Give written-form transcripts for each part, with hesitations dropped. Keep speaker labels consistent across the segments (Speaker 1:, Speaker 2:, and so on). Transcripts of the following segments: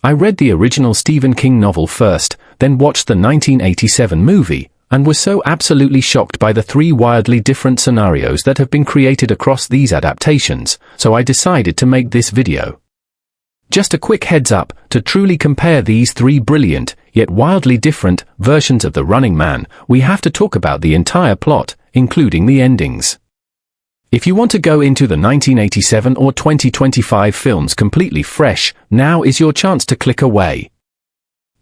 Speaker 1: I read the original Stephen King novel first, then watched the 1987 movie, and was so absolutely shocked by the three wildly different scenarios that have been created across these adaptations, so I decided to make this video. Just a quick heads up, to truly compare these three brilliant, yet wildly different, versions of The Running Man, we have to talk about the entire plot, including the endings. If you want to go into the 1987 or 2025 films completely fresh, now is your chance to click away.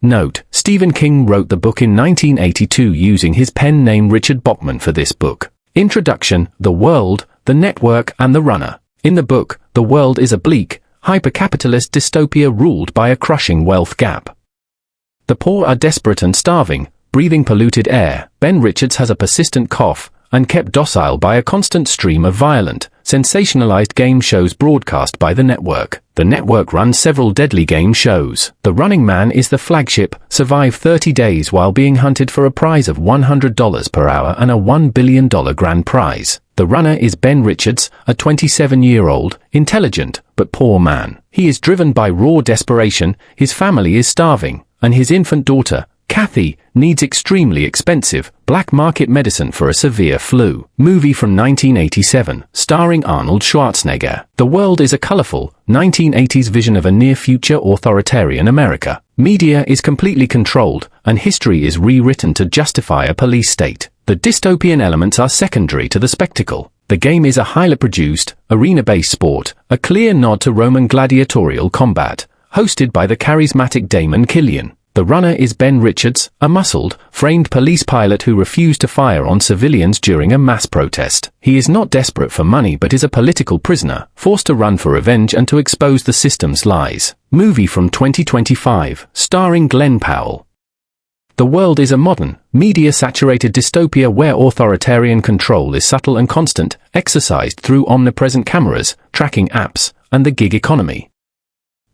Speaker 1: Note, Stephen King wrote the book in 1982 using his pen name Richard Bachman for this book. Introduction, The World, The Network and The Runner. In the book, the world is a bleak, hyper-capitalist dystopia ruled by a crushing wealth gap. The poor are desperate and starving, breathing polluted air. Ben Richards has a persistent cough, and kept docile by a constant stream of violent, sensationalized game shows broadcast by the network. The network runs several deadly game shows. The Running Man is the flagship, survive 30 days while being hunted for a prize of $100 per hour and a $1 billion grand prize. The runner is Ben Richards, a 27-year-old, intelligent, but poor man. He is driven by raw desperation, his family is starving, and his infant daughter, Kathy, needs extremely expensive, black market medicine for a severe flu. Movie from 1987, starring Arnold Schwarzenegger. The world is a colorful, 1980s vision of a near-future authoritarian America. Media is completely controlled, and history is rewritten to justify a police state. The dystopian elements are secondary to the spectacle. The game is a highly produced, arena-based sport, a clear nod to Roman gladiatorial combat, hosted by the charismatic Damon Killian. The runner is Ben Richards, a muscled, framed police pilot who refused to fire on civilians during a mass protest. He is not desperate for money but is a political prisoner, forced to run for revenge and to expose the system's lies. Movie from 2025, starring Glen Powell. The world is a modern, media-saturated dystopia where authoritarian control is subtle and constant, exercised through omnipresent cameras, tracking apps, and the gig economy.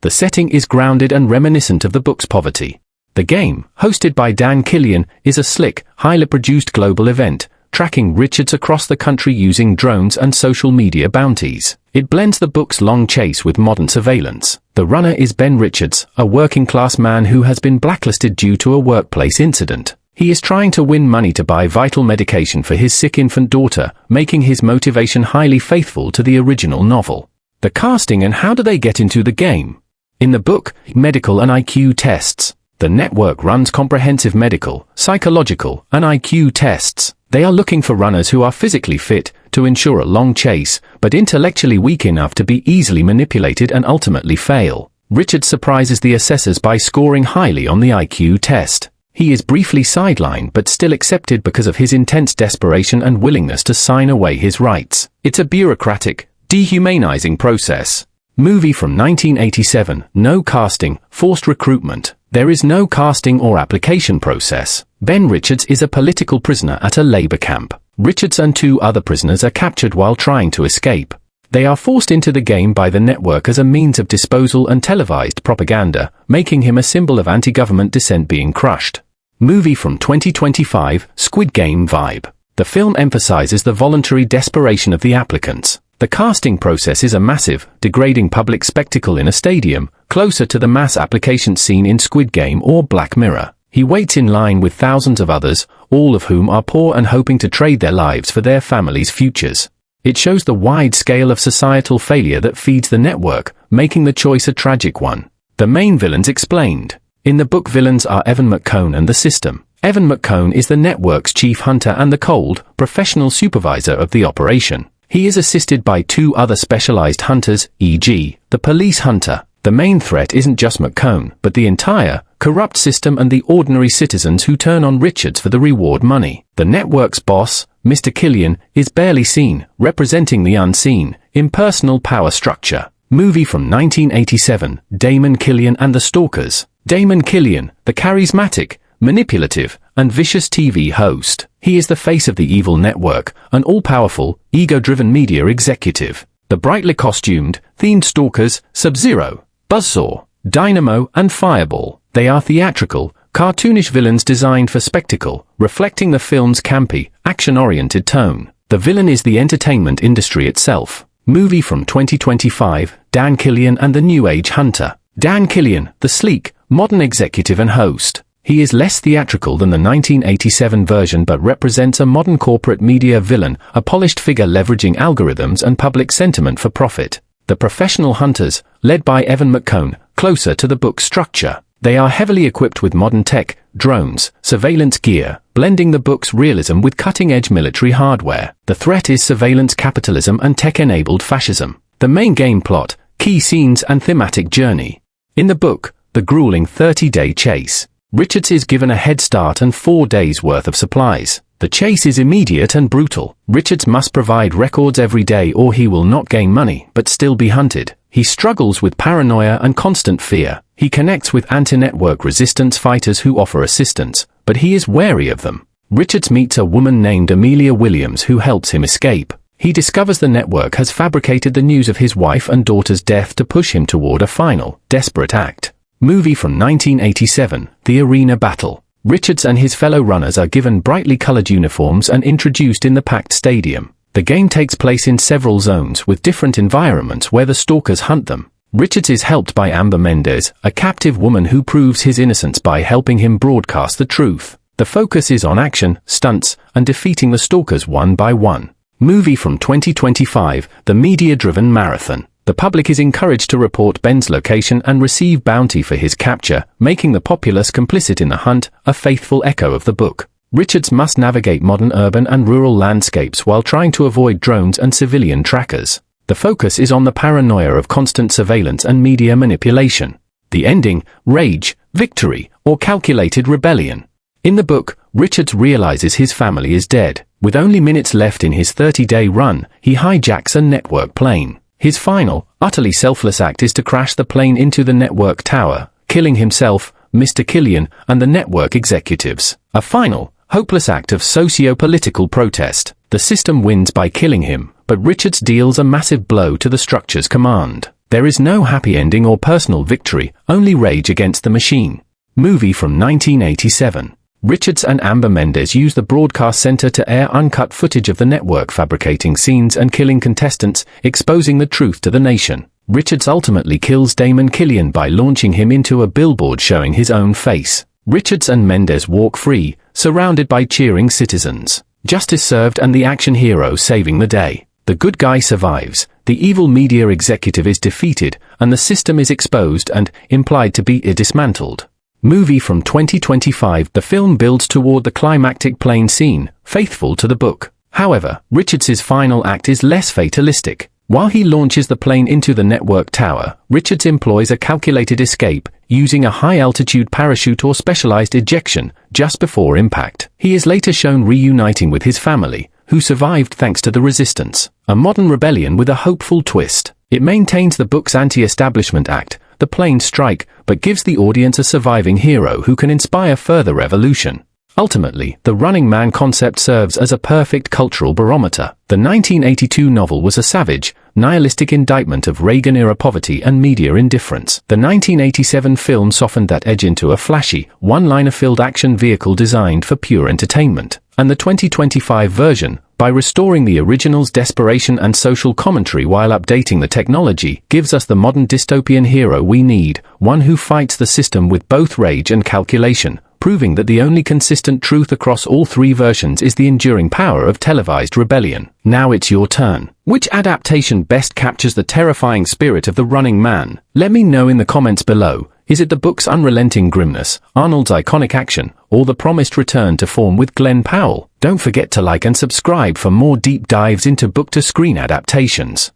Speaker 1: The setting is grounded and reminiscent of the book's poverty. The game, hosted by Dan Killian, is a slick, highly produced global event, tracking Richards across the country using drones and social media bounties. It blends the book's long chase with modern surveillance. The runner is Ben Richards, a working-class man who has been blacklisted due to a workplace incident. He is trying to win money to buy vital medication for his sick infant daughter, making his motivation highly faithful to the original novel. The casting and how do they get into the game? In the book, medical and IQ tests. The network runs comprehensive medical, psychological, and IQ tests. They are looking for runners who are physically fit to ensure a long chase, but intellectually weak enough to be easily manipulated and ultimately fail. Richard surprises the assessors by scoring highly on the IQ test. He is briefly sidelined but still accepted because of his intense desperation and willingness to sign away his rights. It's a bureaucratic, dehumanizing process. Movie from 1987, no casting, forced recruitment. There is no casting or application process. Ben Richards is a political prisoner at a labor camp. Richards and two other prisoners are captured while trying to escape. They are forced into the game by the network as a means of disposal and televised propaganda, making him a symbol of anti-government dissent being crushed. Movie from 2025, Squid Game vibe. The film emphasizes the voluntary desperation of the applicants. The casting process is a massive, degrading public spectacle in a stadium, closer to the mass application scene in Squid Game or Black Mirror. He waits in line with thousands of others, all of whom are poor and hoping to trade their lives for their families' futures. It shows the wide scale of societal failure that feeds the network, making the choice a tragic one. The main villains explained. In the book, villains are Evan McCone and the system. Evan McCone is the network's chief hunter and the cold, professional supervisor of the operation. He is assisted by two other specialized hunters, e.g., the police hunter. The main threat isn't just McCone, but the entire, corrupt system and the ordinary citizens who turn on Richards for the reward money. The network's boss, Mr. Killian, is barely seen, representing the unseen, impersonal power structure. Movie from 1987, Damon Killian and the Stalkers. Damon Killian, the charismatic, manipulative, and vicious TV host. He is the face of the evil network, an all-powerful, ego-driven media executive. The brightly costumed, themed stalkers, Sub-Zero, Buzzsaw, Dynamo, and Fireball. They are theatrical, cartoonish villains designed for spectacle, reflecting the film's campy, action-oriented tone. The villain is the entertainment industry itself. Movie from 2025, Dan Killian and the New Age Hunter. Dan Killian, the sleek, modern executive and host. He is less theatrical than the 1987 version but represents a modern corporate media villain, a polished figure leveraging algorithms and public sentiment for profit. The professional hunters, led by Evan McCone, closer to the book's structure. They are heavily equipped with modern tech, drones, surveillance gear, blending the book's realism with cutting-edge military hardware. The threat is surveillance capitalism and tech-enabled fascism. The main game plot, key scenes and thematic journey. In the book, The Grueling 30-Day Chase, Richards is given a head start and 4 days' worth of supplies. The chase is immediate and brutal. Richards must provide records every day or he will not gain money but still be hunted. He struggles with paranoia and constant fear. He connects with anti-network resistance fighters who offer assistance, but he is wary of them. Richards meets a woman named Amelia Williams who helps him escape. He discovers the network has fabricated the news of his wife and daughter's death to push him toward a final, desperate act. Movie from 1987, The Arena Battle. Richards and his fellow runners are given brightly colored uniforms and introduced in the packed stadium. The game takes place in several zones with different environments where the stalkers hunt them. Richards is helped by Amber Mendez, a captive woman who proves his innocence by helping him broadcast the truth. The focus is on action, stunts, and defeating the stalkers one by one. Movie from 2025, The Media-Driven Marathon. The public is encouraged to report Ben's location and receive bounty for his capture, making the populace complicit in the hunt, a faithful echo of the book. Richards must navigate modern urban and rural landscapes while trying to avoid drones and civilian trackers. The focus is on the paranoia of constant surveillance and media manipulation. The ending, rage, victory, or calculated rebellion. In the book, Richards realizes his family is dead. With only minutes left in his 30-day run, he hijacks a network plane. His final, utterly selfless act is to crash the plane into the network tower, killing himself, Mr. Killian, and the network executives. A final, hopeless act of socio-political protest. The system wins by killing him, but Richards deals a massive blow to the structure's command. There is no happy ending or personal victory, only rage against the machine. Movie from 1987. Richards and Amber Mendez use the broadcast center to air uncut footage of the network fabricating scenes and killing contestants, exposing the truth to the nation. Richards ultimately kills Damon Killian by launching him into a billboard showing his own face. Richards and Mendez walk free, surrounded by cheering citizens. Justice served and the action hero saving the day. The good guy survives, the evil media executive is defeated, and the system is exposed and implied to be dismantled. Movie from 2025. The film builds toward the climactic plane scene, faithful to the book. However, Richards' final act is less fatalistic. While he launches the plane into the network tower, Richards employs a calculated escape, using a high-altitude parachute or specialized ejection, just before impact. He is later shown reuniting with his family, who survived thanks to the resistance. A modern rebellion with a hopeful twist. It maintains the book's anti-establishment act, the plane strike, but gives the audience a surviving hero who can inspire further revolution. Ultimately, the Running Man concept serves as a perfect cultural barometer. The 1982 novel was a savage, nihilistic indictment of Reagan-era poverty and media indifference. The 1987 film softened that edge into a flashy, one-liner-filled action vehicle designed for pure entertainment. And the 2025 version, by restoring the original's desperation and social commentary while updating the technology, gives us the modern dystopian hero we need, one who fights the system with both rage and calculation, proving that the only consistent truth across all three versions is the enduring power of televised rebellion. Now it's your turn. Which adaptation best captures the terrifying spirit of the Running Man? Let me know in the comments below. Is it the book's unrelenting grimness, Arnold's iconic action, or the promised return to form with Glen Powell? Don't forget to like and subscribe for more deep dives into book-to-screen adaptations.